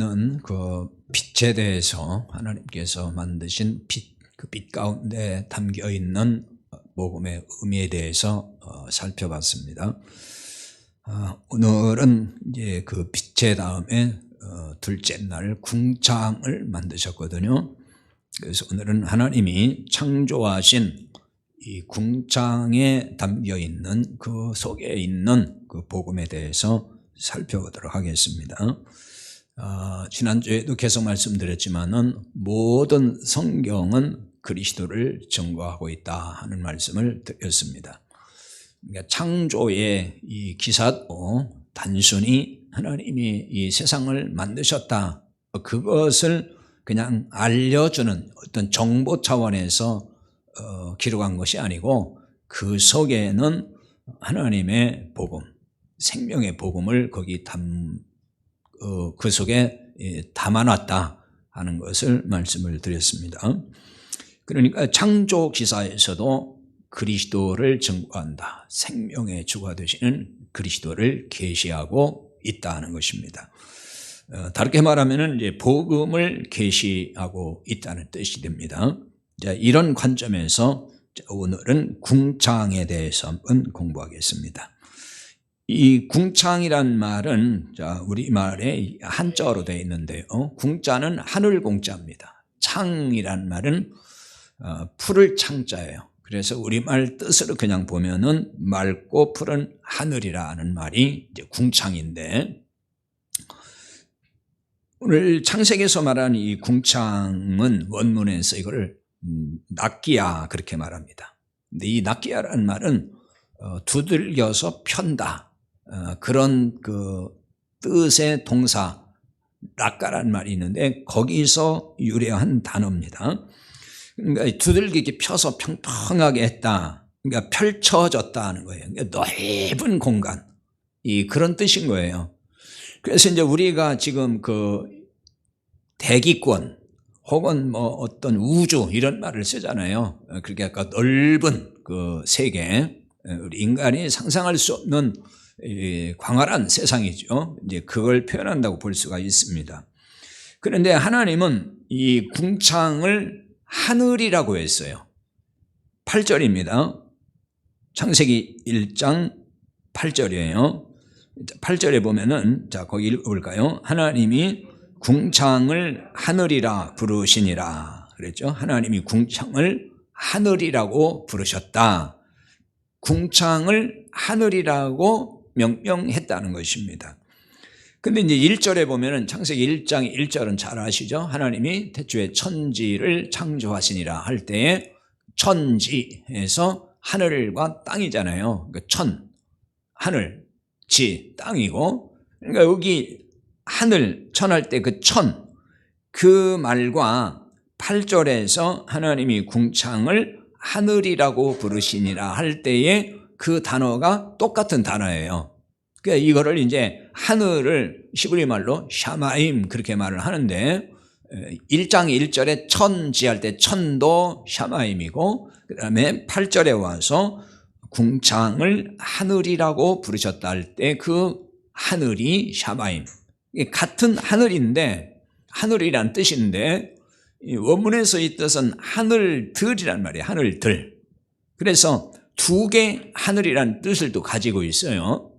오늘은 그 빛에 대해서 하나님께서 만드신 빛, 그 빛 가운데 담겨 있는 복음의 의미에 대해서 살펴봤습니다. 오늘은 이제 그 빛의 다음에 둘째 날 궁창을 만드셨거든요. 그래서 오늘은 하나님이 창조하신 이 궁창에 담겨 있는 그 속에 있는 그 복음에 대해서 살펴보도록 하겠습니다. 지난주에도 계속 말씀드렸지만은 모든 성경은 그리스도를 증거하고 있다 하는 말씀을 드렸습니다. 그러니까 창조의 이 기사도 단순히 하나님이 이 세상을 만드셨다, 그것을 그냥 알려주는 어떤 정보 차원에서 기록한 것이 아니고 그 속에는 하나님의 복음, 생명의 복음을 거기 그 속에 담아놨다 하는 것을 말씀을 드렸습니다. 그러니까 창조 기사에서도 그리스도를 증거한다, 생명의 주가 되시는 그리스도를 계시하고 있다는 것입니다. 다르게 말하면 이제 복음을 계시하고 있다는 뜻이 됩니다. 자, 이런 관점에서 오늘은 궁창에 대해서 한번 공부하겠습니다. 이 궁창이란 말은 우리말에 한자어로 되어 있는데요. 궁자는 하늘 궁자입니다. 창이란 말은 푸를 창자예요. 그래서 우리말 뜻으로 그냥 보면은 맑고 푸른 하늘이라는 말이 이제 궁창인데, 오늘 창세기에서 말하는 이 궁창은 원문에서 이거를 낚기야 그렇게 말합니다. 근데 이 낚기야라는 말은 두들겨서 편다, 그런 그 뜻의 동사 낚가라는 말이 있는데 거기서 유래한 단어입니다. 그러니까 두들기게 펴서 평평하게 했다, 그러니까 펼쳐졌다는 거예요. 그러니까 넓은 공간, 그런 뜻인 거예요. 그래서 이제 우리가 지금 그 대기권 혹은 뭐 어떤 우주 이런 말을 쓰잖아요. 그러니까 아까 넓은 그 세계, 우리 인간이 상상할 수 없는 광활한 세상이죠. 이제 그걸 표현한다고 볼 수가 있습니다. 그런데 하나님은 이 궁창을 하늘이라고 했어요. 8절입니다. 창세기 1장 8절이에요. 8절에 보면은, 자, 거기 읽어볼까요? 하나님이 궁창을 하늘이라 부르시니라 그랬죠. 하나님이 궁창을 하늘이라고 부르셨다. 궁창을 하늘이라고 명명했다는 것입니다. 근데 이제 1절에 보면은, 창세기 1장 1절은 잘 아시죠? 하나님이 태초에 천지를 창조하시니라 할 때에 천지에서 하늘과 땅이잖아요. 그러니까 하늘, 지, 땅이고, 그러니까 여기 하늘, 천할 때 그 말과 8절에서 하나님이 궁창을 하늘이라고 부르시니라 할 때에 그 단어가 똑같은 단어예요. 그러니까 이거를 이제 하늘을 히브리 말로 샤마임 그렇게 말을 하는데, 1장 1절에 천지 할 때 천도 샤마임이고, 그 다음에 8절에 와서 궁창을 하늘이라고 부르셨다 할 때 그 하늘이 샤마임, 같은 하늘인데, 하늘이란 뜻인데 원문에서 이 뜻은 하늘들이란 말이에요. 하늘들. 그래서 두 개 하늘이란 뜻을 또 가지고 있어요.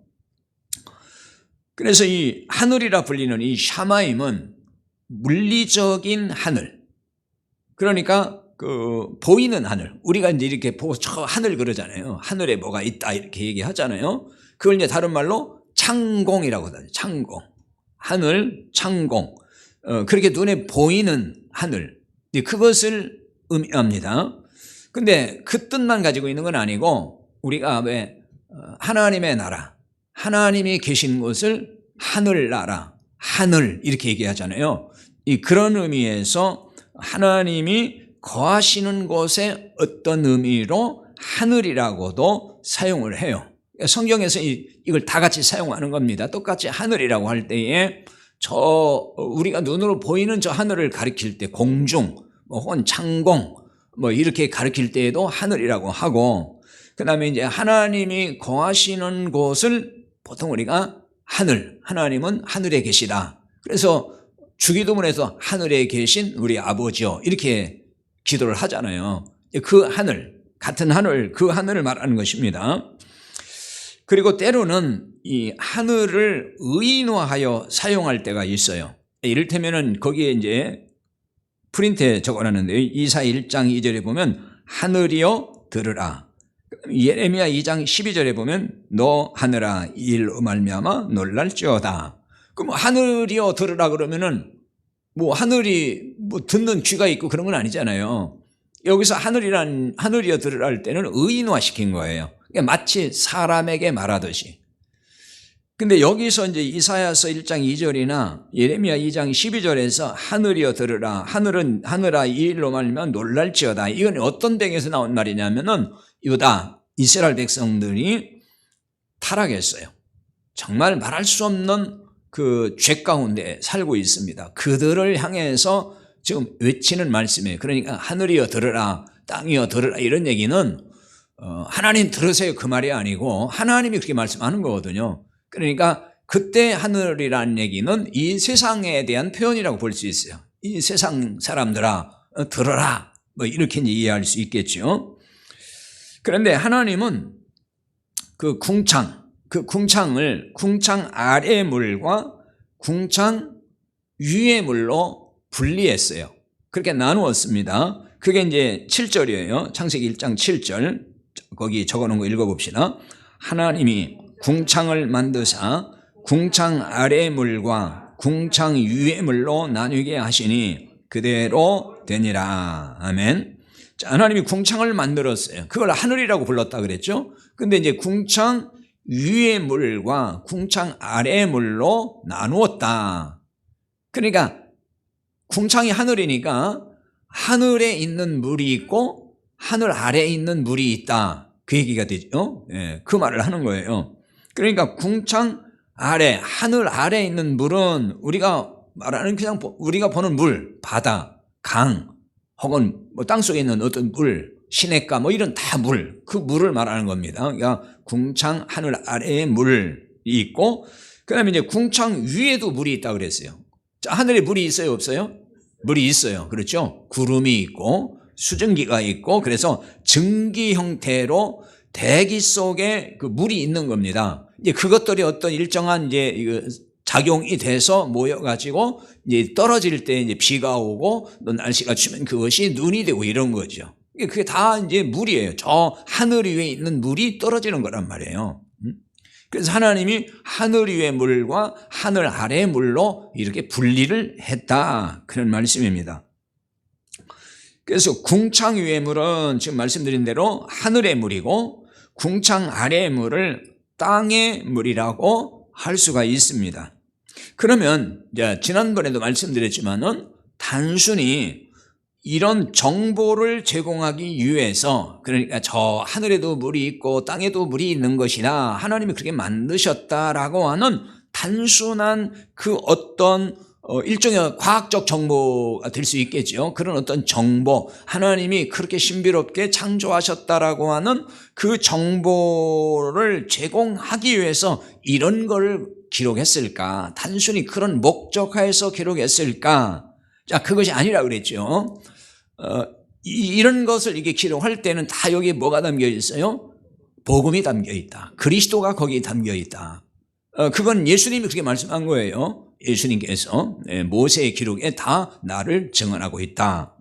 그래서 이 하늘이라 불리는 이 샤마임은 물리적인 하늘, 그러니까 그 보이는 하늘, 우리가 이제 이렇게 보고 저 하늘 그러잖아요. 하늘에 뭐가 있다 이렇게 얘기하잖아요. 그걸 이제 다른 말로 창공이라고 하죠. 창공, 하늘, 창공, 그렇게 눈에 보이는 하늘, 그것을 의미합니다. 근데 그 뜻만 가지고 있는 건 아니고, 우리가 왜 하나님의 나라, 하나님이 계신 곳을 하늘나라, 하늘 이렇게 얘기하잖아요. 그런 의미에서 하나님이 거하시는 곳의 어떤 의미로 하늘이라고도 사용을 해요. 성경에서 이걸 다 같이 사용하는 겁니다. 똑같이 하늘이라고 할 때에 우리가 눈으로 보이는 저 하늘을 가리킬 때 공중, 혹은 창공, 이렇게 가리킬 때에도 하늘이라고 하고, 그 다음에 이제 하나님이 거하시는 곳을 보통 우리가 하나님은 하늘에 계시다. 그래서 주기도문에서 하늘에 계신 우리 아버지요 이렇게 기도를 하잖아요. 그 하늘, 같은 하늘, 그 하늘을 말하는 것입니다. 그리고 때로는 이 하늘을 의인화하여 사용할 때가 있어요. 이를테면은 거기에 이제 프린트에 적어놨는데요. 이사야 1장 2절에 보면 하늘이여 들으라. 예레미야 2장 12절에 보면 너 하늘아 이 일로 말미암아 놀랄지어다. 그럼 하늘이여 들으라 그러면은 뭐 하늘이 뭐 듣는 귀가 있고 그런 건 아니잖아요. 여기서 하늘이여 들으라 할 때는 의인화시킨 거예요. 마치 사람에게 말하듯이. 근데 여기서 이제 이사야서 1장 2절이나 예레미야 2장 12절에서 하늘이여 들으라. 하늘아 이 일로 말미암아 놀랄지어다. 이건 어떤 덱에서 나온 말이냐면은 유다 이스라엘 백성들이 타락했어요. 정말 말할 수 없는 그 죄 가운데 살고 있습니다. 그들을 향해서 지금 외치는 말씀이에요. 그러니까 하늘이여 들으라, 땅이여 들으라 이런 얘기는 하나님 들으세요 그 말이 아니고 하나님이 그렇게 말씀하는 거거든요. 그러니까 그때 하늘이라는 얘기는 이 세상에 대한 표현이라고 볼 수 있어요. 이 세상 사람들아 들어라 뭐 이렇게 이해할 수 있겠죠. 그런데 하나님은 그 궁창을 궁창 아래의 물과 궁창 위의 물로 분리했어요. 그렇게 나누었습니다. 그게 이제 7절이에요. 창세기 1장 7절 거기 적어놓은 거 읽어봅시다. 하나님이 궁창을 만드사 궁창 아래의 물과 궁창 위의 물로 나누게 하시니 그대로 되니라. 아멘. 자, 하나님이 궁창을 만들었어요. 그걸 하늘이라고 불렀다 그랬죠. 근데 이제 궁창 위의 물과 궁창 아래의 물로 나누었다. 그러니까 궁창이 하늘이니까 하늘에 있는 물이 있고 하늘 아래에 있는 물이 있다. 그 얘기가 되죠. 그 말을 하는 거예요. 그러니까 궁창 아래, 하늘 아래에 있는 물은 우리가 말하는 그냥 우리가 보는 물, 바다, 강, 혹은 뭐 땅속에 있는 어떤 물, 시냇가 뭐 이런 다 물, 그 물을 말하는 겁니다. 그러니까 궁창 하늘 아래에 물이 있고 그다음에 이제 궁창 위에도 물이 있다고 그랬어요. 자, 하늘에 물이 있어요, 없어요? 물이 있어요. 그렇죠? 구름이 있고 수증기가 있고 그래서 증기 형태로 대기 속에 그 물이 있는 겁니다. 이제 그것들이 어떤 일정한 이제 작용이 돼서 모여가지고 이제 떨어질 때 이제 비가 오고 또 날씨가 추면 그것이 눈이 되고 이런 거죠. 그게 다 이제 물이에요. 저 하늘 위에 있는 물이 떨어지는 거란 말이에요. 그래서 하나님이 하늘 위의 물과 하늘 아래의 물로 이렇게 분리를 했다. 그런 말씀입니다. 그래서 궁창 위의 물은 지금 말씀드린 대로 하늘의 물이고 궁창 아래의 물을 땅의 물이라고 할 수가 있습니다. 그러면 지난번에도 말씀드렸지만은 단순히 이런 정보를 제공하기 위해서 그러니까 저 하늘에도 물이 있고 땅에도 물이 있는 것이다. 하나님이 그렇게 만드셨다라고 하는 단순한 그 어떤 일종의 과학적 정보가 될 수 있겠죠. 그런 어떤 정보, 하나님이 그렇게 신비롭게 창조하셨다라고 하는 그 정보를 제공하기 위해서 이런 걸 기록했을까? 단순히 그런 목적하에서 기록했을까? 자, 그것이 아니라 그랬죠. 이런 것을 이게 기록할 때는 다 여기에 뭐가 담겨 있어요? 복음이 담겨 있다. 그리스도가 거기에 담겨 있다. 그건 예수님이 그렇게 말씀한 거예요. 예수님께서 모세의 기록에 다 나를 증언하고 있다.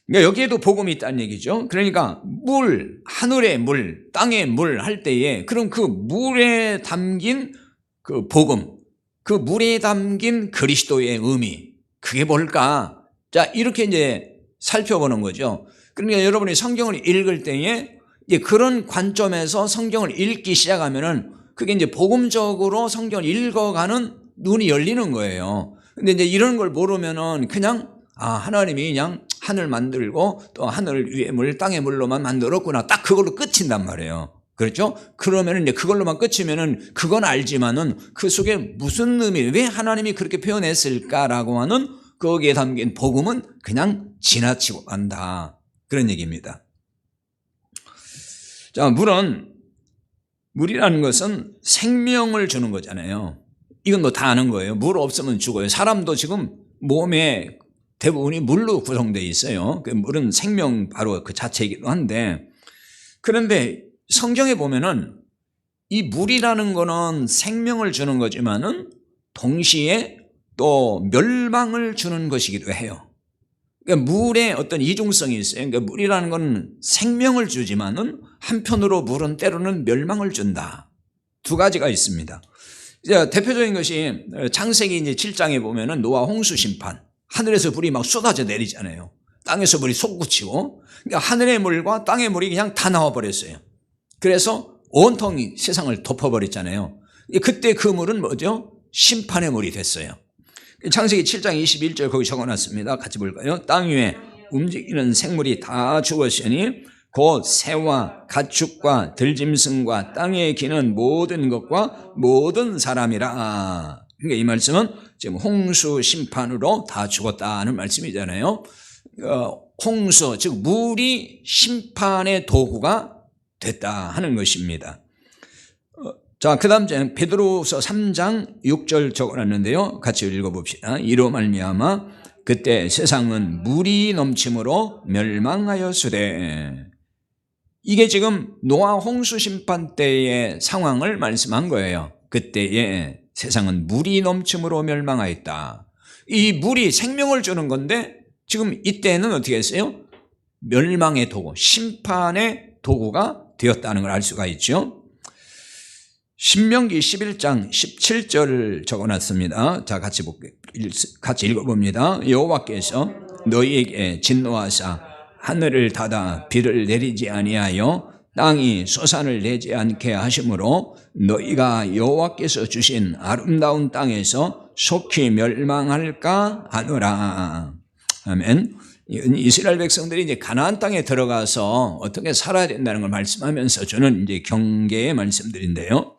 그러니까 여기에도 복음이 있다는 얘기죠. 그러니까 물, 하늘의 물, 땅의 물 할 때에 그럼 그 물에 담긴 그 복음, 그 물에 담긴 그리스도의 의미, 그게 뭘까? 자, 이렇게 이제 살펴보는 거죠. 그러니까 여러분이 성경을 읽을 때에 이제 그런 관점에서 성경을 읽기 시작하면은 그게 이제 복음적으로 성경을 읽어가는 눈이 열리는 거예요. 근데 이제 이런 걸 모르면은 그냥 하나님이 그냥 하늘 만들고 또 하늘 위의 물, 땅의 물로만 만들었구나. 딱 그걸로 끝인단 말이에요. 그렇죠? 그러면은 이제 그걸로만 끝이면은 그건 알지만은 그 속에 무슨 의미, 왜 하나님이 그렇게 표현했을까라고 하는 거기에 담긴 복음은 그냥 지나치고 간다. 그런 얘기입니다. 자, 물이라는 것은 생명을 주는 거잖아요. 이건 뭐 다 아는 거예요. 물 없으면 죽어요. 사람도 지금 몸에 대부분이 물로 구성되어 있어요. 그 물은 생명 바로 그 자체이기도 한데, 그런데 성경에 보면은 이 물이라는 거는 생명을 주는 거지만은 동시에 또 멸망을 주는 것이기도 해요. 그러니까 물에 어떤 이중성이 있어요. 그러니까 물이라는 건 생명을 주지만은 한편으로 물은 때로는 멸망을 준다. 두 가지가 있습니다. 대표적인 것이 창세기 이제 7장에 보면은 노아 홍수 심판, 하늘에서 불이 막 쏟아져 내리잖아요. 땅에서 물이 솟구치고, 그러니까 하늘의 물과 땅의 물이 그냥 다 나와 버렸어요. 그래서 온통 세상을 덮어버렸잖아요. 그때 그 물은 뭐죠? 심판의 물이 됐어요. 창세기 7장 21절 거기 적어놨습니다. 같이 볼까요? 땅 위에 움직이는 생물이 다 죽었으니 곧 새와 가축과 들짐승과 땅에 기는 모든 것과 모든 사람이라. 그러니까 이 말씀은 지금 홍수 심판으로 다 죽었다는 말씀이잖아요. 홍수, 즉 물이 심판의 도구가 됐다 하는 것입니다. 자, 그 다음 베드로서 3장 6절 적어놨는데요. 같이 읽어봅시다. 이로 말미암아 그때 세상은 물이 넘침으로 멸망하였으되. 이게 지금 노아 홍수 심판 때의 상황을 말씀한 거예요. 그때에 세상은 물이 넘침으로 멸망하였다. 이 물이 생명을 주는 건데 지금 이때는 어떻게 했어요? 멸망의 도구, 심판의 도구가 되었다는 걸 알 수가 있죠. 신명기 11장 17절 적어놨습니다. 자, 같이 읽어봅니다. 여호와께서 너희에게 진노하사 하늘을 닫아 비를 내리지 아니하여 땅이 소산을 내지 않게 하심으로 너희가 여호와께서 주신 아름다운 땅에서 속히 멸망할까 하노라. 아멘. 이스라엘 백성들이 이제 가나안 땅에 들어가서 어떻게 살아야 된다는 걸 말씀하면서 주는 이제 경계의 말씀들인데요.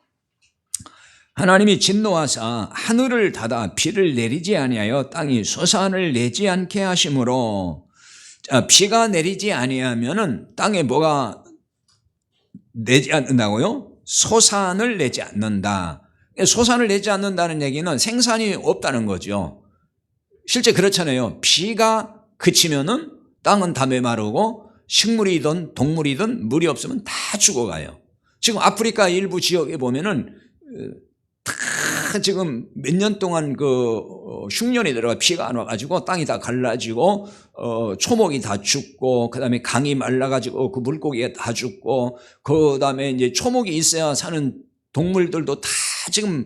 하나님이 진노하사 하늘을 닫아 비를 내리지 아니하여 땅이 소산을 내지 않게 하심으로, 비가 내리지 아니하면은 땅에 뭐가 내지 않는다고요? 소산을 내지 않는다. 소산을 내지 않는다는 얘기는 생산이 없다는 거죠. 실제 그렇잖아요. 비가 그치면은 땅은 다 메마르고 식물이든 동물이든 물이 없으면 다 죽어가요. 지금 아프리카 일부 지역에 보면은 다 지금 몇 년 동안 흉년이 들어가 비가 안 와가지고 땅이 다 갈라지고 초목이 다 죽고, 그 다음에 강이 말라가지고 그 물고기가 다 죽고, 그 다음에 이제 초목이 있어야 사는 동물들도 다 지금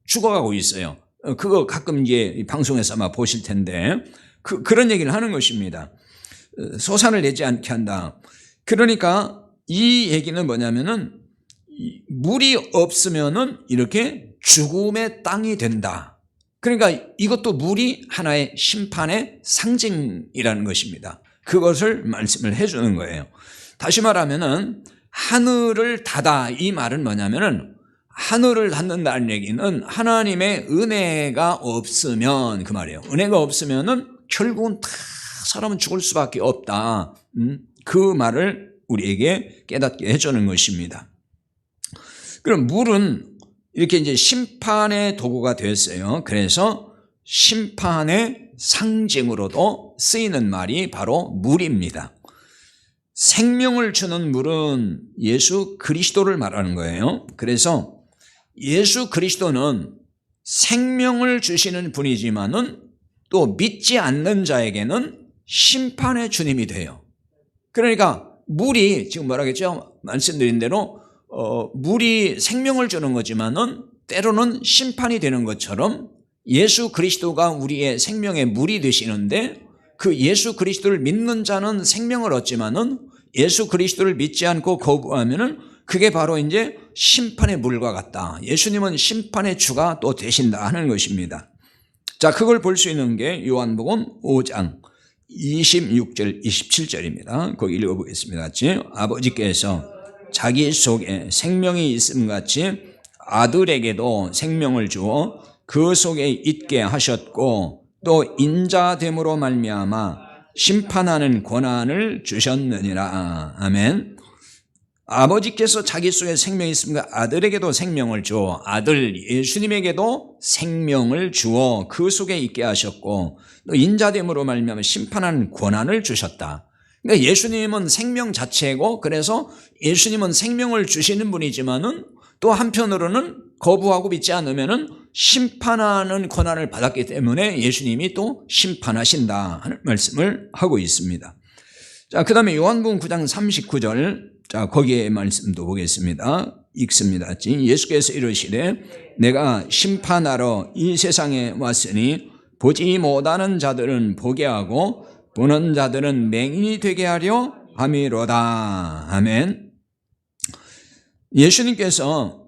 죽어가고 있어요. 그거 가끔 이제 방송에서 아마 보실 텐데 그런 얘기를 하는 것입니다. 소산을 내지 않게 한다. 그러니까 이 얘기는 뭐냐면은 물이 없으면은 이렇게 죽음의 땅이 된다. 그러니까 이것도 물이 하나의 심판의 상징이라는 것입니다. 그것을 말씀을 해주는 거예요. 다시 말하면은 하늘을 닫아, 이 말은 뭐냐면은 하늘을 닫는다는 얘기는 하나님의 은혜가 없으면, 그 말이에요. 은혜가 없으면은 결국은 다 사람은 죽을 수밖에 없다. 그 말을 우리에게 깨닫게 해주는 것입니다. 그럼 물은 이렇게 이제 심판의 도구가 되었어요. 그래서 심판의 상징으로도 쓰이는 말이 바로 물입니다. 생명을 주는 물은 예수 그리스도를 말하는 거예요. 그래서 예수 그리스도는 생명을 주시는 분이지만은 또 믿지 않는 자에게는 심판의 주님이 돼요. 그러니까 물이 지금 뭐라겠죠? 말씀드린 대로 물이 생명을 주는 거지만은 때로는 심판이 되는 것처럼 예수 그리스도가 우리의 생명의 물이 되시는데, 그 예수 그리스도를 믿는 자는 생명을 얻지만은 예수 그리스도를 믿지 않고 거부하면은 그게 바로 이제 심판의 물과 같다. 예수님은 심판의 주가 또 되신다 하는 것입니다. 자, 그걸 볼 수 있는 게 요한복음 5장 26절 27절입니다. 거기 읽어보겠습니다. 같이. 아버지께서 자기 속에 생명이 있음 같이 아들에게도 생명을 주어 그 속에 있게 하셨고 또 인자됨으로 말미암아 심판하는 권한을 주셨느니라. 아멘. 아버지께서 자기 속에 생명이 있습니다. 아들에게도 생명을 주어 아들 예수님에게도 생명을 주어 그 속에 있게 하셨고 또 인자됨으로 말미암아 심판하는 권한을 주셨다. 그러니까 예수님은 생명 자체고 그래서 예수님은 생명을 주시는 분이지만은 또 한편으로는 거부하고 믿지 않으면은 심판하는 권한을 받았기 때문에 예수님이 또 심판하신다 하는 말씀을 하고 있습니다. 자, 그 다음에 요한복음 9장 39절, 자, 거기에 말씀도 보겠습니다. 읽습니다. 예수께서 이르시되 내가 심판하러 이 세상에 왔으니 보지 못하는 자들은 보게 하고 보는 자들은 맹인이 되게 하려 함이로다. 아멘. 예수님께서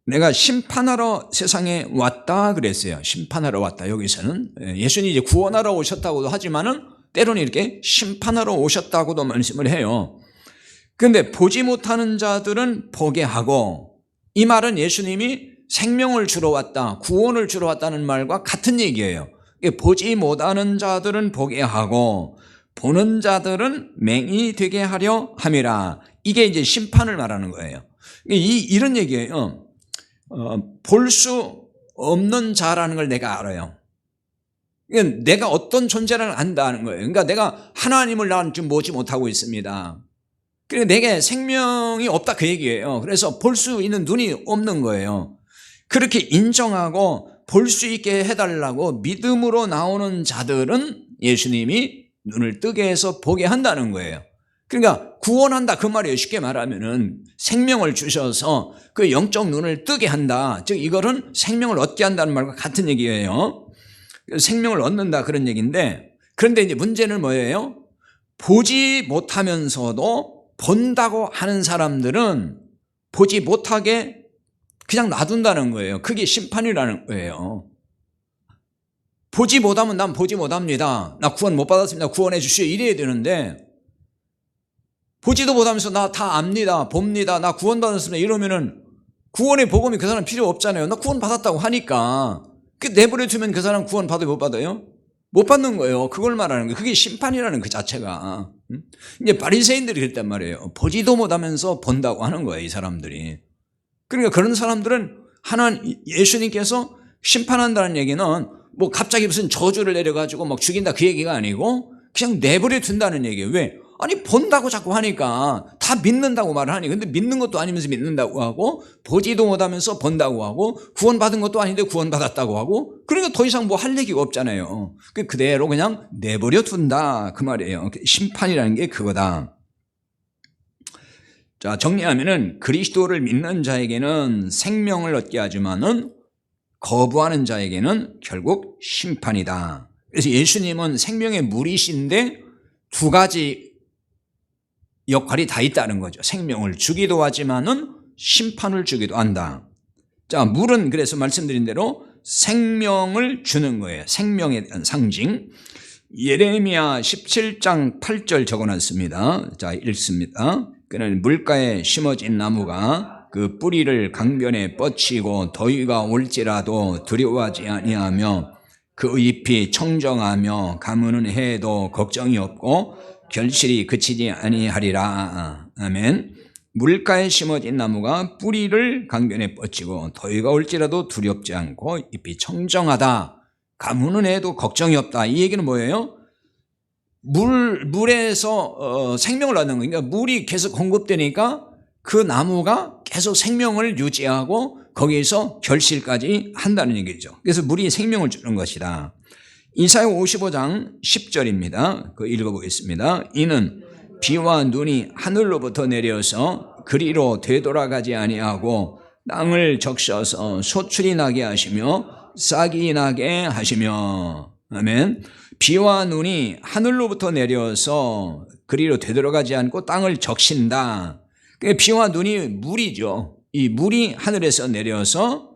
내가 심판하러 세상에 왔다 그랬어요. 심판하러 왔다. 여기서는 예수님이 이제 구원하러 오셨다고도 하지만은 때로는 이렇게 심판하러 오셨다고도 말씀을 해요. 그런데 보지 못하는 자들은 보게 하고, 이 말은 예수님이 생명을 주러 왔다, 구원을 주러 왔다는 말과 같은 얘기예요. 보지 못하는 자들은 보게 하고 보는 자들은 맹인이 되게 하려 함이라. 이게 이제 심판을 말하는 거예요. 이런 얘기예요. 볼 수 없는 자라는 걸 내가 알아요. 내가 어떤 존재를 안다는 거예요. 그러니까 내가 하나님을 난 지금 보지 못하고 있습니다. 그러니까 내게 생명이 없다 그 얘기예요. 그래서 볼 수 있는 눈이 없는 거예요. 그렇게 인정하고 볼 수 있게 해달라고 믿음으로 나오는 자들은 예수님이 눈을 뜨게 해서 보게 한다는 거예요. 그러니까 구원한다 그 말이에요. 쉽게 말하면은 생명을 주셔서 그 영적 눈을 뜨게 한다. 즉 이거는 생명을 얻게 한다는 말과 같은 얘기예요. 생명을 얻는다 그런 얘기인데, 그런데 이제 문제는 뭐예요? 보지 못하면서도 본다고 하는 사람들은 보지 못하게 그냥 놔둔다는 거예요. 그게 심판이라는 거예요. 보지 못하면 난 보지 못합니다. 나 구원 못 받았습니다. 구원해 주시오. 이래야 되는데, 보지도 못하면서 나 다 압니다. 봅니다. 나 구원 받았습니다. 이러면은 구원의 복음이 그 사람 필요 없잖아요. 나 구원 받았다고 하니까. 내버려 두면 그 사람 구원 받아요? 못 받아요? 못 받는 거예요. 그걸 말하는 거예요. 그게 심판이라는 그 자체가. 이제 바리새인들이 그랬단 말이에요. 보지도 못하면서 본다고 하는 거예요, 이 사람들이. 그러니까 그런 사람들은 예수님께서 심판한다는 얘기는 뭐 갑자기 무슨 저주를 내려가지고 막 죽인다 그 얘기가 아니고 그냥 내버려 둔다는 얘기예요. 왜? 아니 본다고 자꾸 하니까 다 믿는다고 말을 하니, 근데 믿는 것도 아니면서 믿는다고 하고 보지도 못하면서 본다고 하고 구원받은 것도 아닌데 구원받았다고 하고, 그러니까 더 이상 뭐 할 얘기가 없잖아요. 그대로 그냥 내버려 둔다 그 말이에요. 심판이라는 게 그거다. 자, 정리하면은 그리스도를 믿는 자에게는 생명을 얻게 하지만은 거부하는 자에게는 결국 심판이다. 그래서 예수님은 생명의 물이신데 두 가지 역할이 다 있다는 거죠. 생명을 주기도 하지만은 심판을 주기도 한다. 자, 물은 그래서 말씀드린 대로 생명을 주는 거예요. 생명에 대한 상징. 예레미야 17장 8절 적어놨습니다. 자, 읽습니다. 그는 물가에 심어진 나무가 그 뿌리를 강변에 뻗치고 더위가 올지라도 두려워하지 아니하며 그 잎이 청정하며 가무는 해도 걱정이 없고 결실이 그치지 아니하리라. 아멘. 물가에 심어진 나무가 뿌리를 강변에 뻗치고 더위가 올지라도 두렵지 않고 잎이 청정하다. 가무는 해도 걱정이 없다. 이 얘기는 뭐예요? 물에서 생명을 얻는 거니까 물이 계속 공급되니까 그 나무가 계속 생명을 유지하고 거기에서 결실까지 한다는 얘기죠. 그래서 물이 생명을 주는 것이다. 이사야 55장 10절입니다. 그거 읽어보겠습니다. 이는 비와 눈이 하늘로부터 내려서 그리로 되돌아가지 아니하고 땅을 적셔서 소출이 나게 하시며 싹이 나게 하시며. 아멘. 비와 눈이 하늘로부터 내려서 그리로 되돌아가지 않고 땅을 적신다. 비와 눈이 물이죠. 이 물이 하늘에서 내려서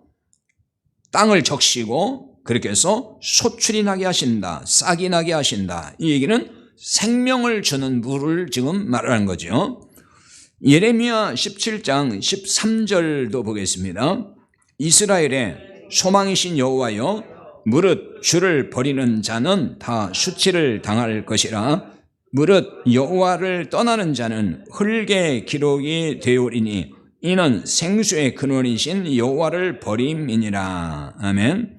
땅을 적시고 그렇게 해서 소출이 나게 하신다. 싹이 나게 하신다. 이 얘기는 생명을 주는 물을 지금 말하는 거죠. 예레미야 17장 13절도 보겠습니다. 이스라엘의 소망이신 여호와여, 무릇 주를 버리는 자는 다 수치를 당할 것이라. 무릇 여호와를 떠나는 자는 흙의 기록이 되오리니 이는 생수의 근원이신 여호와를 버림이니라. 아멘.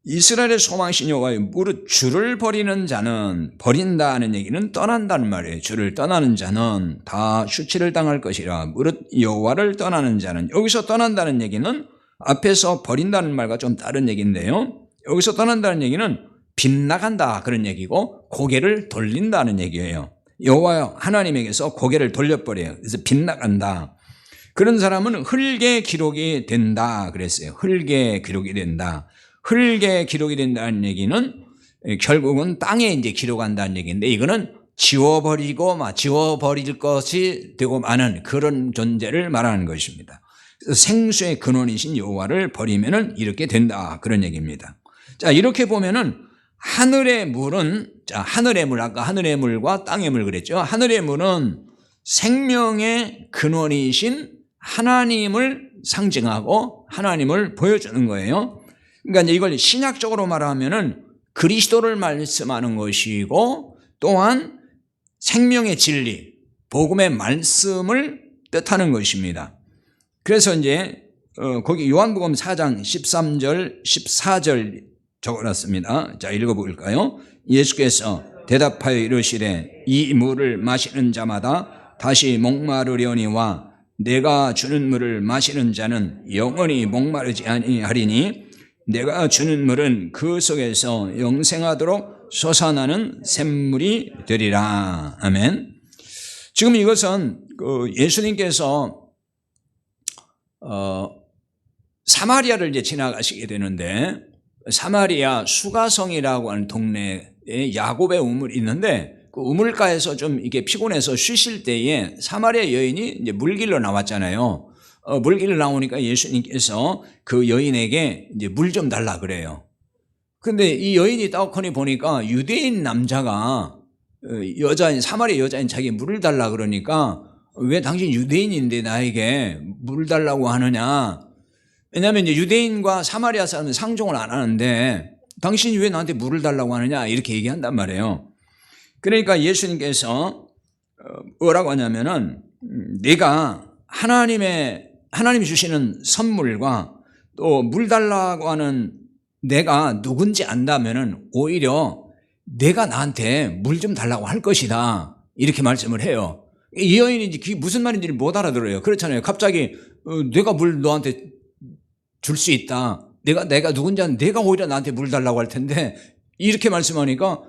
이스라엘의 소망이신 여호와의 무릇 주를 버리는 자는, 버린다는 얘기는 떠난다는 말이에요. 주를 떠나는 자는 다 수치를 당할 것이라. 무릇 여호와를 떠나는 자는, 여기서 떠난다는 얘기는 앞에서 버린다는 말과 좀 다른 얘기인데요, 여기서 떠난다는 얘기는 빗나간다 그런 얘기고 고개를 돌린다는 얘기예요. 여호와 하나님에게서 고개를 돌려버려요. 그래서 빗나간다. 그런 사람은 흙의 기록이 된다 그랬어요. 흙의 기록이 된다. 흙의 기록이 된다는 얘기는 결국은 땅에 이제 기록한다는 얘기인데, 이거는 지워버릴 것이 되고 마는 그런 존재를 말하는 것입니다. 생수의 근원이신 여호와를 버리면은 이렇게 된다 그런 얘기입니다. 자, 이렇게 보면은 하늘의 물은, 자, 하늘의 물, 아까 하늘의 물과 땅의 물 그랬죠. 하늘의 물은 생명의 근원이신 하나님을 상징하고 하나님을 보여주는 거예요. 그러니까 이제 이걸 신약적으로 말하면은 그리스도를 말씀하는 것이고, 또한 생명의 진리, 복음의 말씀을 뜻하는 것입니다. 그래서 이제 거기 요한복음 4장 13절 14절 적어놨습니다. 자, 읽어볼까요? 예수께서 대답하여 이르시되 이 물을 마시는 자마다 다시 목마르려니와 내가 주는 물을 마시는 자는 영원히 목마르지 아니하리니 내가 주는 물은 그 속에서 영생하도록 솟아나는 샘물이 되리라. 아멘. 지금 이것은 예수님께서 사마리아를 이제 지나가시게 되는데, 사마리아 수가성이라고 하는 동네에 야곱의 우물이 있는데, 그 우물가에서 좀 이게 피곤해서 쉬실 때에 사마리아 여인이 이제 물길로 나왔잖아요. 물길로 나오니까 예수님께서 그 여인에게 이제 물 좀 달라 그래요. 근데 이 여인이 떡하니 보니까 유대인 남자가 여자인, 사마리아 여자인 자기 물을 달라 그러니까, 왜 당신 유대인인데 나에게 물 달라고 하느냐. 왜냐하면 이제 유대인과 사마리아 사람은 상종을 안 하는데 당신이 왜 나한테 물을 달라고 하느냐 이렇게 얘기한단 말이에요. 그러니까 예수님께서 뭐라고 하냐면은, 내가 하나님이 주시는 선물과 또 물 달라고 하는 내가 누군지 안다면은 오히려 내가 나한테 물 좀 달라고 할 것이다 이렇게 말씀을 해요. 이 여인이 그게 무슨 말인지 못 알아들어요. 그렇잖아요. 갑자기 내가 물 너한테 줄 수 있다, 내가 누군지 아는, 내가 오히려 나한테 물 달라고 할 텐데 이렇게 말씀하니까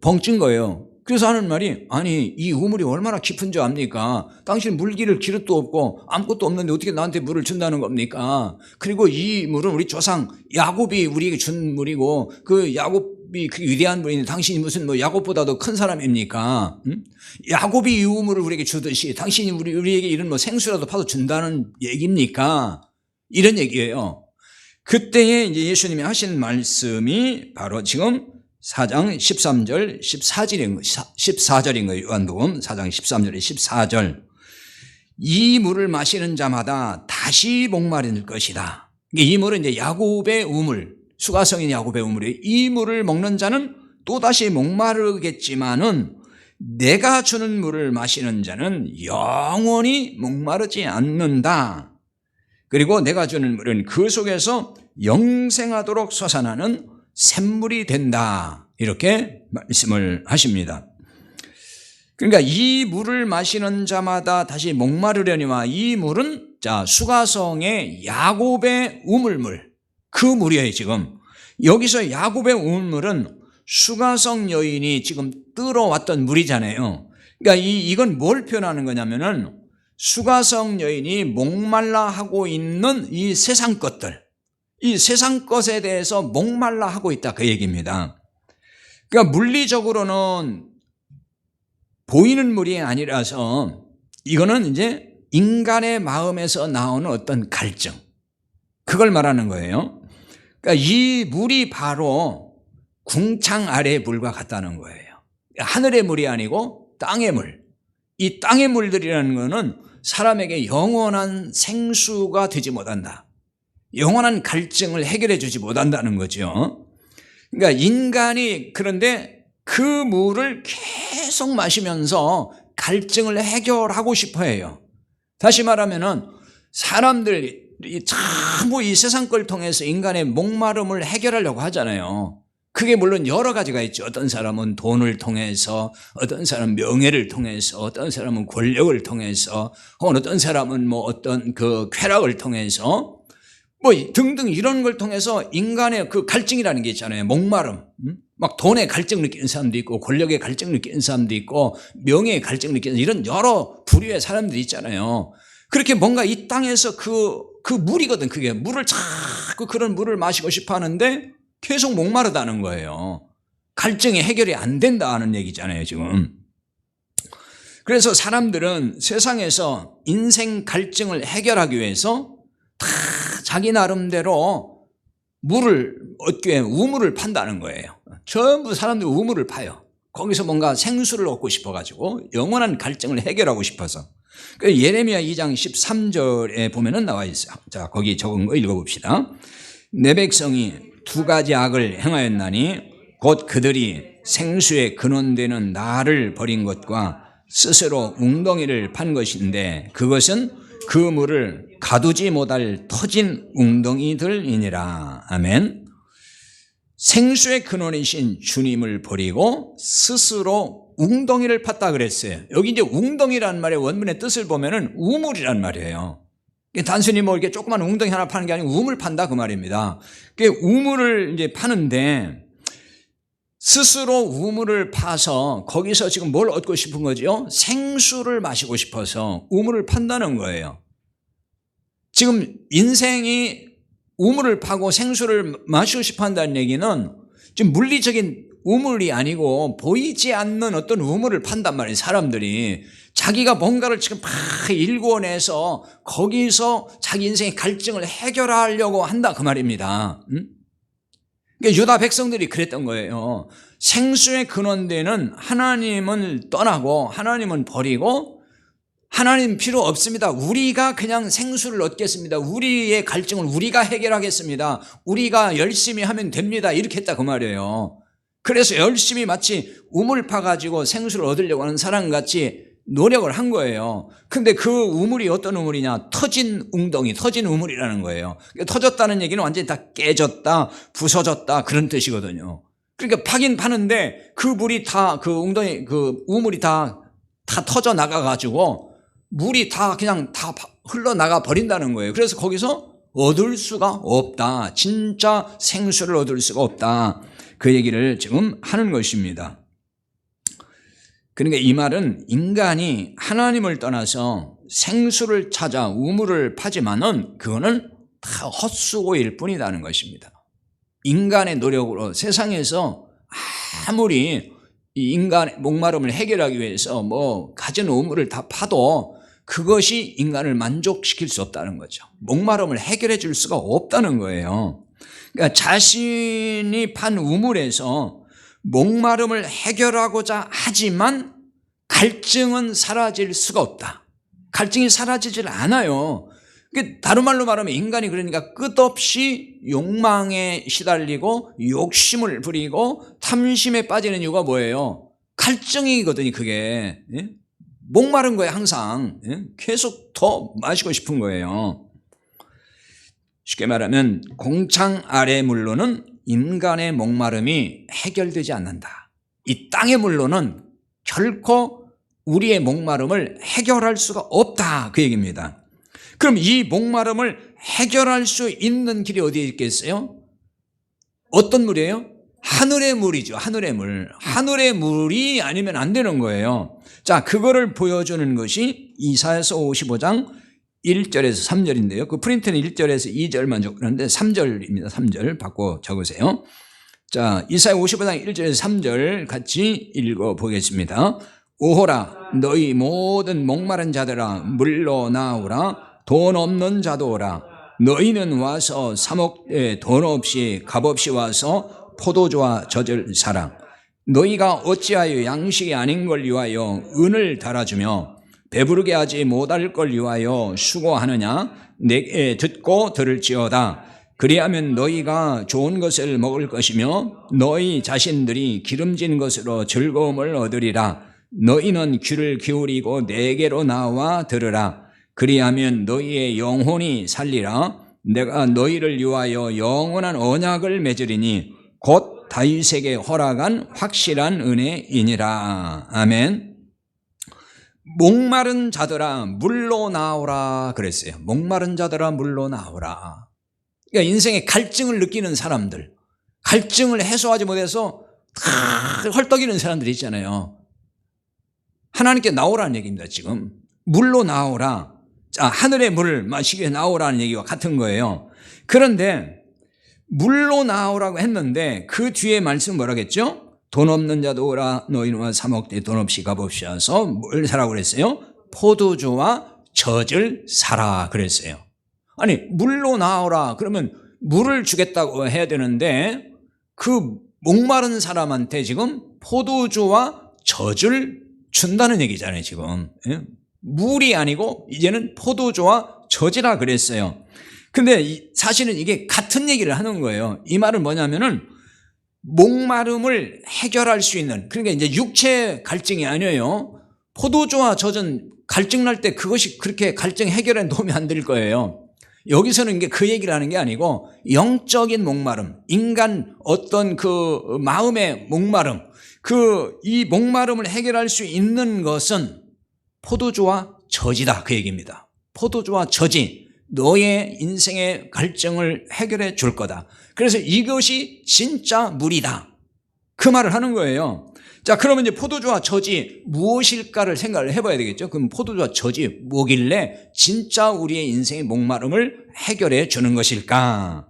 벙찐 거예요. 그래서 하는 말이, 아니 이 우물이 얼마나 깊은 줄 압니까? 당신 물 기를 기릇도 없고 아무것도 없는데 어떻게 나한테 물을 준다는 겁니까? 그리고 이 물은 우리 조상 야곱이 우리에게 준 물이고, 그 야곱이 그 위대한 분인데 당신이 무슨 뭐 야곱보다도 큰 사람입니까? 야곱이 이 우물을 우리에게 주듯이 당신이 우리에게 이런 뭐 생수라도 파서 준다는 얘기입니까? 이런 얘기예요. 그때에 이제 예수님이 하신 말씀이 바로 지금 4장 13절 14절인 거예요. 요한복음 4장 13절에 14절. 이 물을 마시는 자마다 다시 목마를 것이다. 이 물은 이제 야곱의 우물, 수가성인 야곱의 우물이에요. 이 물을 먹는 자는 또다시 목마르겠지만은 내가 주는 물을 마시는 자는 영원히 목마르지 않는다. 그리고 내가 주는 물은 그 속에서 영생하도록 솟아나는 샘물이 된다. 이렇게 말씀을 하십니다. 그러니까 이 물을 마시는 자마다 다시 목마르려니와, 이 물은 자 수가성의 야곱의 우물물, 그 물이에요. 지금 여기서 야곱의 우물물은 수가성 여인이 지금 들어왔던 물이잖아요. 그러니까 이건 뭘 표현하는 거냐면은, 수가성 여인이 목말라 하고 있는 이 세상 것들, 이 세상 것에 대해서 목말라 하고 있다 그 얘기입니다. 그러니까 물리적으로는 보이는 물이 아니라서 이거는 이제 인간의 마음에서 나오는 어떤 갈증, 그걸 말하는 거예요. 그러니까 이 물이 바로 궁창 아래의 물과 같다는 거예요. 하늘의 물이 아니고 땅의 물. 이 땅의 물들이라는 거는 사람에게 영원한 생수가 되지 못한다, 영원한 갈증을 해결해 주지 못한다는 거죠. 그러니까 인간이 그런데 그 물을 계속 마시면서 갈증을 해결하고 싶어 해요. 다시 말하면은 사람들이 전부 이 세상 걸 통해서 인간의 목마름을 해결하려고 하잖아요. 그게 물론 여러 가지가 있죠. 어떤 사람은 돈을 통해서, 어떤 사람은 명예를 통해서, 어떤 사람은 권력을 통해서, 혹은 어떤 사람은 뭐 어떤 그 쾌락을 통해서, 뭐 등등 이런 걸 통해서 인간의 그 갈증이라는 게 있잖아요. 목마름. 막 돈에 갈증 느끼는 사람도 있고, 권력에 갈증 느끼는 사람도 있고, 명예에 갈증 느끼는 이런 여러 부류의 사람들이 있잖아요. 그렇게 뭔가 이 땅에서 그 물이거든. 그게 물을 자꾸 그런 물을 마시고 싶어 하는데 계속 목마르다는 거예요. 갈증이 해결이 안 된다는 얘기잖아요, 지금. 그래서 사람들은 세상에서 인생 갈증을 해결하기 위해서 다 자기 나름대로 물을 얻기 위해 우물을 판다는 거예요. 전부 사람들이 우물을 파요. 거기서 뭔가 생수를 얻고 싶어가지고 영원한 갈증을 해결하고 싶어서. 예레미야 2장 13절에 보면은 나와 있어요. 자, 거기 적은 거 읽어봅시다. 내 백성이 두 가지 악을 행하였나니 곧 그들이 생수의 근원되는 나를 버린 것과 스스로 웅덩이를 판 것인데 그것은 그 물을 가두지 못할 터진 웅덩이들이니라. 아멘. 생수의 근원이신 주님을 버리고 스스로 웅덩이를 팠다 그랬어요. 여기 이제 웅덩이라는 말의 원문의 뜻을 보면은 우물이란 말이에요. 단순히 뭐 이렇게 조그만 웅덩이 하나 파는 게 아니고 우물 판다 그 말입니다. 우물을 이제 파는데 스스로 우물을 파서 거기서 지금 뭘 얻고 싶은 거죠? 생수를 마시고 싶어서 우물을 판다는 거예요. 지금 인생이 우물을 파고 생수를 마시고 싶어 한다는 얘기는 지금 물리적인 우물이 아니고 보이지 않는 어떤 우물을 판단 말이에요. 사람들이 자기가 뭔가를 지금 막 일궈내서 거기서 자기 인생의 갈증을 해결하려고 한다 그 말입니다. 그러니까 유다 백성들이 그랬던 거예요. 생수의 근원되는 하나님을 떠나고 하나님은 버리고 하나님 필요 없습니다. 우리가 그냥 생수를 얻겠습니다. 우리의 갈증을 우리가 해결하겠습니다. 우리가 열심히 하면 됩니다. 이렇게 했다 그 말이에요. 그래서 열심히 마치 우물 파가지고 생수를 얻으려고 하는 사람같이 노력을 한 거예요. 근데 그 우물이 어떤 우물이냐? 터진 웅덩이, 터진 우물이라는 거예요. 터졌다는 얘기는 완전히 다 깨졌다, 부서졌다 그런 뜻이거든요. 그러니까 파긴 파는데 그 물이 다 그 웅덩이, 그 우물이 다 터져 나가가지고 물이 다 그냥 다 흘러나가 버린다는 거예요. 그래서 거기서 얻을 수가 없다. 진짜 생수를 얻을 수가 없다. 그 얘기를 지금 하는 것입니다. 그러니까 이 말은 인간이 하나님을 떠나서 생수를 찾아 우물을 파지만은 그거는 다 헛수고일 뿐이라는 것입니다. 인간의 노력으로 세상에서 아무리 이 인간의 목마름을 해결하기 위해서 뭐 가진 우물을 다 파도 그것이 인간을 만족시킬 수 없다는 거죠. 목마름을 해결해 줄 수가 없다는 거예요. 그러니까 자신이 판 우물에서 목마름을 해결하고자 하지만 갈증은 사라질 수가 없다. 갈증이 사라지질 않아요. 다른 말로 말하면 인간이 그러니까 끝없이 욕망에 시달리고 욕심을 부리고 탐심에 빠지는 이유가 뭐예요? 갈증이거든요. 그게 목마른 거예요. 항상 계속 더 마시고 싶은 거예요. 쉽게 말하면 공창 아래 물로는 인간의 목마름이 해결되지 않는다. 이 땅의 물로는 결코 우리의 목마름을 해결할 수가 없다 그 얘기입니다. 그럼 이 목마름을 해결할 수 있는 길이 어디에 있겠어요? 어떤 물이에요? 하늘의 물이죠. 하늘의 물. 하늘의 물이 아니면 안 되는 거예요. 자, 그거를 보여주는 것이 이사야서 55장 1절에서 3절인데요. 그 프린트는 1절에서 2절만 적었는데 3절입니다. 3절 바꿔 적으세요. 자, 이사야 55장 1절에서 3절 같이 읽어보겠습니다. 오호라 너희 모든 목마른 자들아 물로 나오라 돈 없는 자도 오라 너희는 와서 사먹되 돈 없이 값없이 와서 포도주와 젖을 사라 너희가 어찌하여 양식이 아닌 걸 위하여 은을 달아주며 배부르게 하지 못할 걸 위하여 수고하느냐 내게 듣고 들을지어다 그리하면 너희가 좋은 것을 먹을 것이며 너희 자신들이 기름진 것으로 즐거움을 얻으리라. 너희는 귀를 기울이고 내게로 나와 들으라. 그리하면 너희의 영혼이 살리라. 내가 너희를 위하여 영원한 언약을 맺으리니 곧 다윗에게 허락한 확실한 은혜이니라. 아멘. 목마른 자들아 물로 나오라 그랬어요. 목마른 자들아 물로 나오라. 그러니까 인생에 갈증을 느끼는 사람들, 갈증을 해소하지 못해서 다 헐떡이는 사람들이 있잖아요. 하나님께 나오라는 얘기입니다. 지금 물로 나오라. 자, 하늘의 물 마시게 나오라는 얘기와 같은 거예요. 그런데 물로 나오라고 했는데 그 뒤에 말씀 뭐라겠죠? 돈 없는 자도 오라. 너희는 사 먹되 돈 없이 값없이어서 뭘 사라고 그랬어요? 포도주와 젖을 사라 그랬어요. 아니 물로 나오라 그러면 물을 주겠다고 해야 되는데 그 목마른 사람한테 지금 포도주와 젖을 준다는 얘기잖아요. 지금 물이 아니고 이제는 포도주와 젖이라 그랬어요. 근데 사실은 이게 같은 얘기를 하는 거예요. 이 말은 뭐냐면은 목마름을 해결할 수 있는, 그러니까 이제 육체 갈증이 아니에요. 포도주와 젖은 갈증 날 때 그것이 그렇게 갈증 해결에 도움이 안 될 거예요. 여기서는 이게 그 얘기를 하는 게 아니고 영적인 목마름, 인간 어떤 그 마음의 목마름, 이 목마름을 해결할 수 있는 것은 포도주와 젖이다 그 얘기입니다. 포도주와 젖이 너의 인생의 갈증을 해결해 줄 거다. 그래서 이것이 진짜 물이다 그 말을 하는 거예요. 자, 그러면 이제 포도주와 젖이 무엇일까를 생각을 해봐야 되겠죠. 그럼 포도주와 젖이 뭐길래 진짜 우리의 인생의 목마름을 해결해 주는 것일까?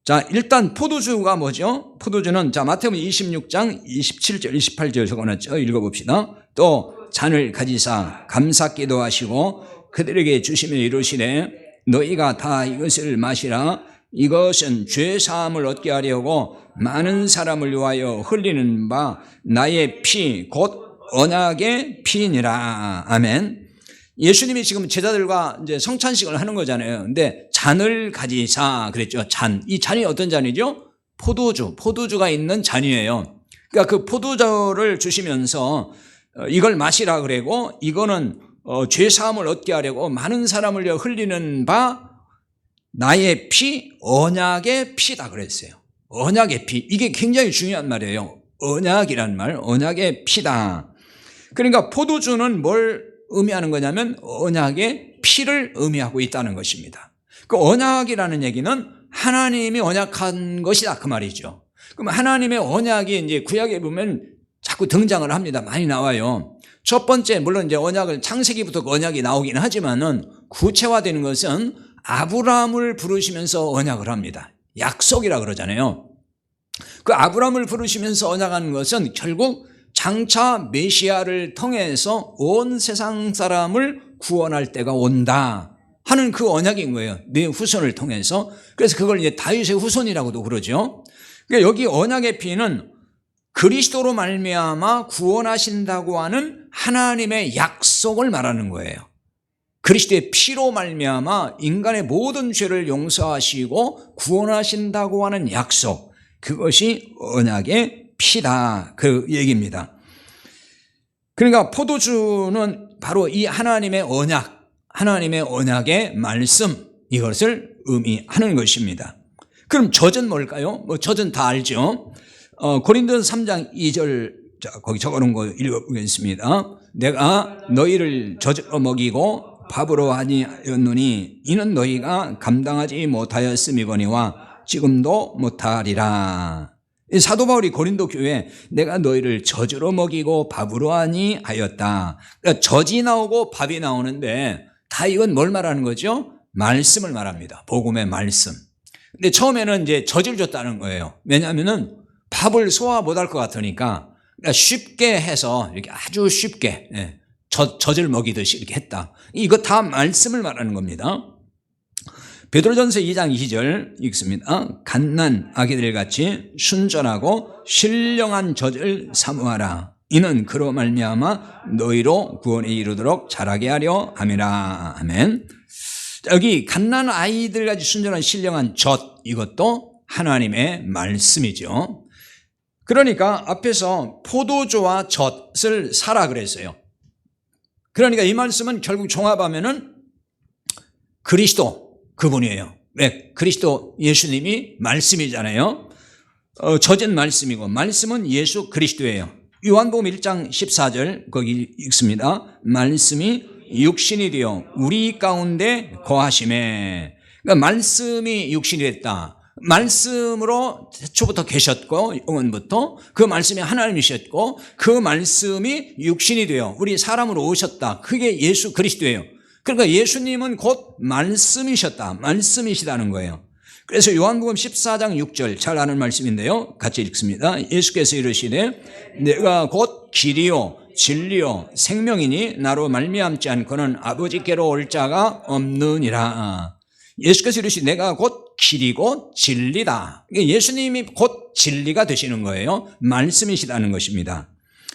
자, 일단 포도주가 뭐죠? 포도주는 자 마태복음 26장 27절 28절 적어놨죠. 읽어봅시다. 또 잔을 가지사 감사 기도하시고 그들에게 주시며 이르시되 너희가 다 이것을 마시라. 이것은 죄사함을 얻게 하려고 많은 사람을 위하여 흘리는 바 나의 피 곧 언약의 피니라. 아멘. 예수님이 지금 제자들과 이제 성찬식을 하는 거잖아요. 근데 잔을 가지사 그랬죠. 잔. 이 잔이 어떤 잔이죠? 포도주가 있는 잔이에요. 그러니까 그 포도주를 주시면서 이걸 마시라 그러고 이거는 죄사함을 얻게 하려고 많은 사람을 위하여 흘리는 바 나의 피, 언약의 피다 그랬어요. 언약의 피. 이게 굉장히 중요한 말이에요. 언약이란 말, 언약의 피다. 그러니까 포도주는 뭘 의미하는 거냐면 언약의 피를 의미하고 있다는 것입니다. 그 언약이라는 얘기는 하나님이 언약한 것이다 그 말이죠. 그럼 하나님의 언약이 이제 구약에 보면 자꾸 등장을 합니다. 많이 나와요. 첫 번째 물론 이제 언약을 창세기부터 그 언약이 나오긴 하지만은 구체화되는 것은 아브라함을 부르시면서 언약을 합니다. 약속이라 그러잖아요. 그 아브라함을 부르시면서 언약하는 것은 결국 장차 메시아를 통해서 온 세상 사람을 구원할 때가 온다 하는 그 언약인 거예요. 네 후손을 통해서. 그래서 그걸 이제 다윗의 후손이라고도 그러죠. 그러니까 여기 언약의 피는 그리스도로 말미암아 구원하신다고 하는 하나님의 약속을 말하는 거예요. 그리스도의 피로 말미암아 인간의 모든 죄를 용서하시고 구원하신다고 하는 약속, 그것이 언약의 피다 그 얘기입니다. 그러니까 포도주는 바로 이 하나님의 언약, 하나님의 언약의 말씀, 이것을 의미하는 것입니다. 그럼 젖은 뭘까요? 젖은 다 알죠. 고린도서 3장 2절 거기 적어놓은 거 읽어보겠습니다. 내가 너희를 젖으로 먹이고 밥으로 아니하였노니 이는 너희가 감당하지 못하였음이거니와 지금도 못하리라. 사도 바울이 고린도 교회에 내가 너희를 젖으로 먹이고 밥으로 아니하였다. 그러니까 젖이 나오고 밥이 나오는데 다 이건 뭘 말하는 거죠? 말씀을 말합니다. 복음의 말씀. 근데 처음에는 이제 젖을 줬다는 거예요. 왜냐하면은 밥을 소화 못할 것 같으니까 그러니까 쉽게 해서 이렇게 아주 쉽게 젖을 먹이듯이 이렇게 했다. 이거 다 말씀을 말하는 겁니다. 베드로전서 2장 2절 읽습니다. 갓난 아기들 같이 순전하고 신령한 젖을 사모하라. 이는 그로 말미암아 너희로 구원에 이르도록 자라게 하려 함이라. 아멘. 여기 갓난 아이들같이 순전한 신령한 젖, 이것도 하나님의 말씀이죠. 그러니까 앞에서 포도주와 젖을 사라 그랬어요. 그러니까 이 말씀은 결국 종합하면은 그리스도 그분이에요. 왜? 그리스도 예수님이 말씀이잖아요. 젖은 말씀이고 말씀은 예수 그리스도예요. 요한복음 1장 14절 거기 읽습니다. 말씀이 육신이 되어 우리 가운데 거하심에. 그러니까 말씀이 육신이 됐다. 말씀으로 태초부터 계셨고 영원부터 그 말씀이 하나님이셨고 그 말씀이 육신이 되어 우리 사람으로 오셨다. 그게 예수 그리스도예요. 그러니까 예수님은 곧 말씀이셨다. 말씀이시다는 거예요. 그래서 요한복음 14장 6절 잘 아는 말씀인데요. 같이 읽습니다. 예수께서 이르시되 내가 곧 길이요 진리요 생명이니 나로 말미암지 않고는 아버지께로 올 자가 없느니라. 예수께서 이르시되 내가 곧 길이고 진리다. 예수님이 곧 진리가 되시는 거예요. 말씀이시다는 것입니다.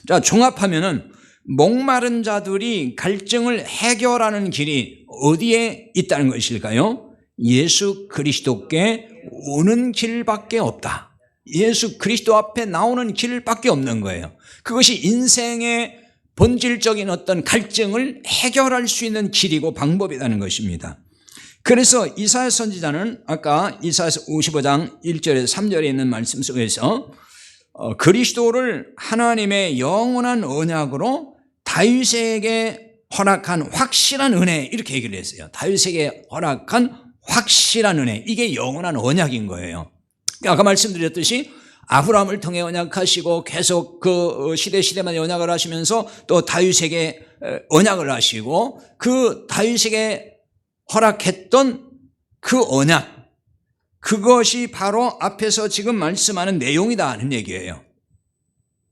자, 종합하면은 목마른 자들이 갈증을 해결하는 길이 어디에 있다는 것일까요? 예수 그리스도께 오는 길밖에 없다. 예수 그리스도 앞에 나오는 길밖에 없는 거예요. 그것이 인생의 본질적인 어떤 갈증을 해결할 수 있는 길이고 방법이라는 것입니다. 그래서 이사야 선지자는 아까 이사야서 55장 1절에서 3절에 있는 말씀 속에서 그리스도를 하나님의 영원한 언약으로 다윗에게 허락한 확실한 은혜 이렇게 얘기를 했어요. 다윗에게 허락한 확실한 은혜, 이게 영원한 언약인 거예요. 아까 말씀드렸듯이 아브라함을 통해 언약하시고 계속 그 시대마다 언약을 하시면서 또 다윗에게 언약을 하시고 그 다윗에게 허락했던 그 언약, 그것이 바로 앞에서 지금 말씀하는 내용이다 하는 얘기예요.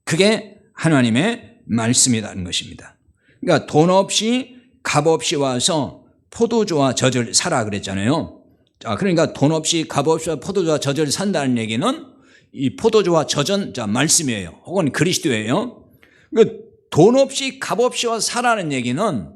그게 하나님의 말씀이라는 것입니다. 그러니까 돈 없이 값 없이 와서 포도주와 젖을 사라 그랬잖아요. 자, 그러니까 돈 없이 값 없이 포도주와 젖을 산다는 얘기는 이 포도주와 젖은 말씀이에요. 혹은 그리스도예요. 그러니까 돈 없이 값 없이 와서 사라는 얘기는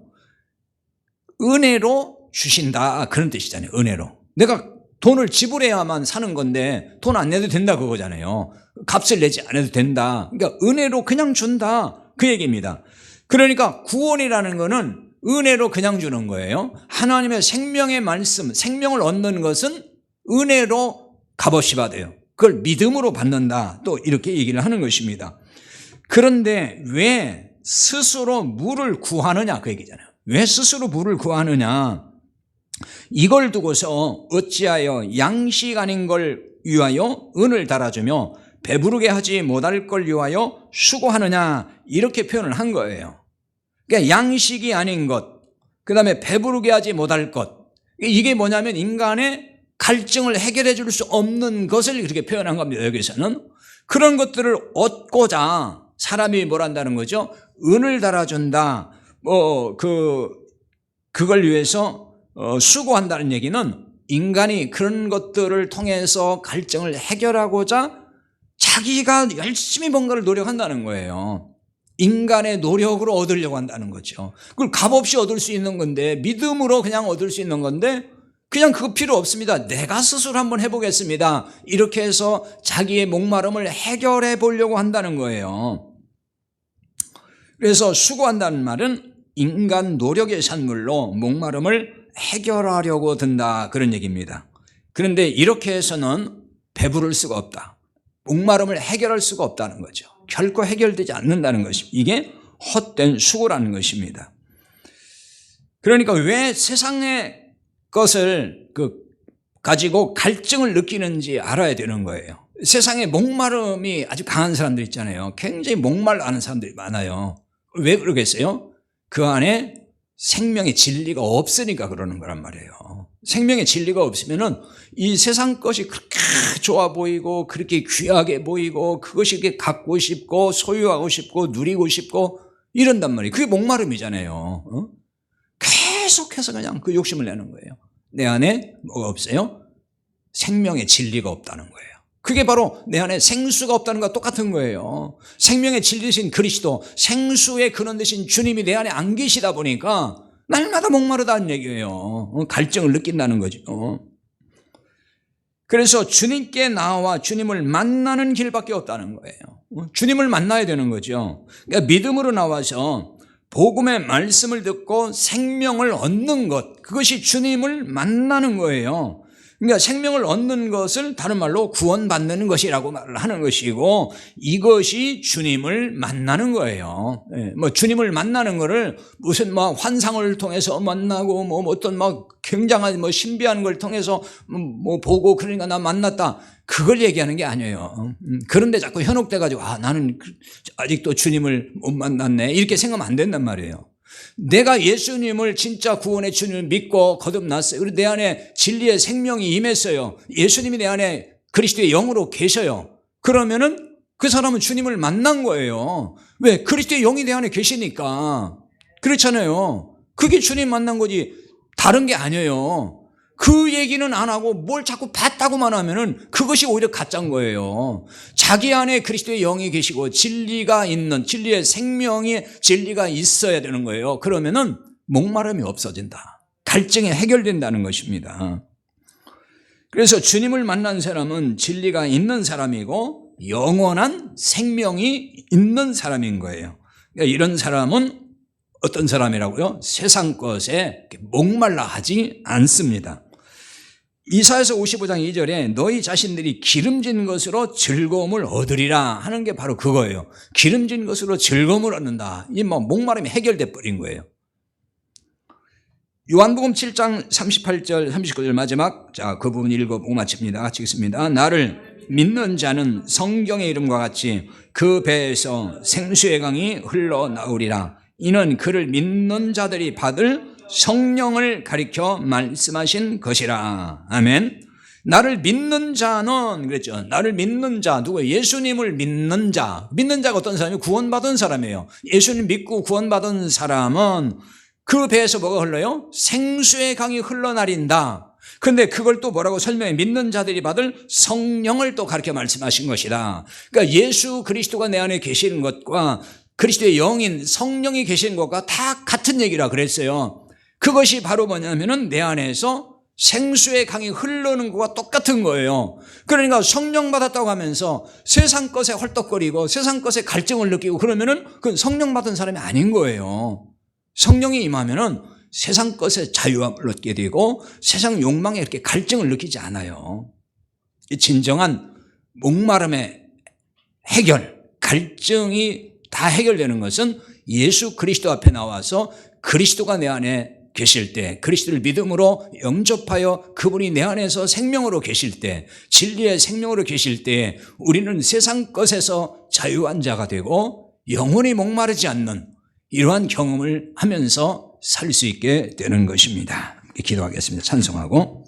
은혜로 주신다 그런 뜻이잖아요. 은혜로. 내가 돈을 지불해야만 사는 건데 돈 안 내도 된다 그거잖아요. 값을 내지 않아도 된다. 그러니까 은혜로 그냥 준다 그 얘기입니다. 그러니까 구원이라는 거는 은혜로 그냥 주는 거예요. 하나님의 생명의 말씀, 생명을 얻는 것은 은혜로 값없이 받아요. 그걸 믿음으로 받는다. 또 이렇게 얘기를 하는 것입니다. 그런데 왜 스스로 물을 구하느냐 그 얘기잖아요. 왜 스스로 물을 구하느냐. 이걸 두고서 어찌하여 양식 아닌 걸 위하여 은을 달아주며 배부르게 하지 못할 걸 위하여 수고하느냐 이렇게 표현을 한 거예요. 그러니까 양식이 아닌 것, 그 다음에 배부르게 하지 못할 것, 이게 뭐냐면 인간의 갈증을 해결해 줄 수 없는 것을 그렇게 표현한 겁니다. 여기서는 그런 것들을 얻고자 사람이 뭘 한다는 거죠? 은을 달아준다. 그걸 위해서 수고한다는 얘기는 인간이 그런 것들을 통해서 갈증을 해결하고자 자기가 열심히 뭔가를 노력한다는 거예요. 인간의 노력으로 얻으려고 한다는 거죠. 그걸 값없이 얻을 수 있는 건데, 믿음으로 그냥 얻을 수 있는 건데 그냥 그거 필요 없습니다. 내가 스스로 한번 해보겠습니다. 이렇게 해서 자기의 목마름을 해결해 보려고 한다는 거예요. 그래서 수고한다는 말은 인간 노력의 산물로 목마름을 해결하려고 든다 그런 얘기입니다. 그런데 이렇게 해서는 배부를 수가 없다. 목마름을 해결할 수가 없다는 거죠. 결코 해결되지 않는다는 것입니다. 이게 헛된 수고라는 것입니다. 그러니까 왜 세상의 것을 가지고 갈증을 느끼는지 알아야 되는 거예요. 세상에 목마름이 아주 강한 사람들 있잖아요. 굉장히 목말라하는 사람들이 많아요. 왜 그러겠어요? 그 안에 생명의 진리가 없으니까 그러는 거란 말이에요. 생명의 진리가 없으면은 이 세상 것이 그렇게 좋아 보이고 그렇게 귀하게 보이고 그것이 이렇게 갖고 싶고 소유하고 싶고 누리고 싶고 이런단 말이에요. 그게 목마름이잖아요. 계속해서 그냥 그 욕심을 내는 거예요. 내 안에 뭐가 없어요? 생명의 진리가 없다는 거예요. 그게 바로 내 안에 생수가 없다는 것과 똑같은 거예요. 생명의 진리신 그리스도, 생수의 근원 되신 주님이 내 안에 안 계시다 보니까 날마다 목마르다는 얘기예요. 갈증을 느낀다는 거죠. 그래서 주님께 나와 주님을 만나는 길밖에 없다는 거예요. 주님을 만나야 되는 거죠. 그러니까 믿음으로 나와서 복음의 말씀을 듣고 생명을 얻는 것, 그것이 주님을 만나는 거예요. 그러니까 생명을 얻는 것을 다른 말로 구원받는 것이라고 말을 하는 것이고, 이것이 주님을 만나는 거예요. 뭐 주님을 만나는 거를 무슨 막 환상을 통해서 만나고 뭐 어떤 막 굉장한 뭐 신비한 걸 통해서 뭐 보고 그러니까 나 만났다, 그걸 얘기하는 게 아니에요. 그런데 자꾸 현혹돼 가지고 나는 아직도 주님을 못 만났네, 이렇게 생각하면 안 된단 말이에요. 내가 예수님을 진짜 구원의 주님을 믿고 거듭났어요. 그리고 내 안에 진리의 생명이 임했어요. 예수님이 내 안에 그리스도의 영으로 계셔요. 그러면은 그 사람은 주님을 만난 거예요. 왜? 그리스도의 영이 내 안에 계시니까. 그렇잖아요. 그게 주님 만난 거지 다른 게 아니에요. 그 얘기는 안 하고 뭘 자꾸 봤다고만 하면은 그것이 오히려 가짜인 거예요. 자기 안에 그리스도의 영이 계시고 진리가 있는, 진리의 생명이, 진리가 있어야 되는 거예요. 그러면은 목마름이 없어진다, 갈증이 해결된다는 것입니다. 그래서 주님을 만난 사람은 진리가 있는 사람이고 영원한 생명이 있는 사람인 거예요. 그러니까 이런 사람은 어떤 사람이라고요? 세상 것에 목말라 하지 않습니다. 이사야서 55장 2절에 너희 자신들이 기름진 것으로 즐거움을 얻으리라 하는 게 바로 그거예요. 기름진 것으로 즐거움을 얻는다. 이 뭐 목마름이 해결돼 버린 거예요. 요한복음 7장 38절 39절 마지막, 자, 그 부분 읽어보고 마칩니다. 같이 읽습니다. 나를 믿는 자는 성경의 이름과 같이 그 배에서 생수의 강이 흘러나오리라. 이는 그를 믿는 자들이 받을 성령을 가리켜 말씀하신 것이라. 아멘. 나를 믿는 자는, 그랬죠. 나를 믿는 자, 누구예요? 예수님을 믿는 자. 믿는 자가 어떤 사람이에요? 구원받은 사람이에요. 예수님 믿고 구원받은 사람은 그 배에서 뭐가 흘러요? 생수의 강이 흘러나린다. 그런데 그걸 또 뭐라고 설명해? 믿는 자들이 받을 성령을 또 가르쳐 말씀하신 것이다. 그러니까 예수 그리스도가 내 안에 계시는 것과 그리스도의 영인 성령이 계시는 것과 다 같은 얘기라 그랬어요. 그것이 바로 뭐냐면은 내 안에서 생수의 강이 흐르는 것과 똑같은 거예요. 그러니까 성령 받았다고 하면서 세상 것에 헐떡거리고 세상 것에 갈증을 느끼고 그러면은 그건 성령 받은 사람이 아닌 거예요. 성령이 임하면은 세상 것에 자유함을 얻게 되고 세상 욕망에 이렇게 갈증을 느끼지 않아요. 진정한 목마름의 해결, 갈증이 다 해결되는 것은 예수 그리스도 앞에 나와서 그리스도가 내 안에 계실 때, 그리스도를 믿음으로 영접하여 그분이 내 안에서 생명으로 계실 때, 진리의 생명으로 계실 때 우리는 세상 것에서 자유한 자가 되고 영원히 목마르지 않는 이러한 경험을 하면서 살 수 있게 되는 것입니다. 기도하겠습니다. 찬송하고.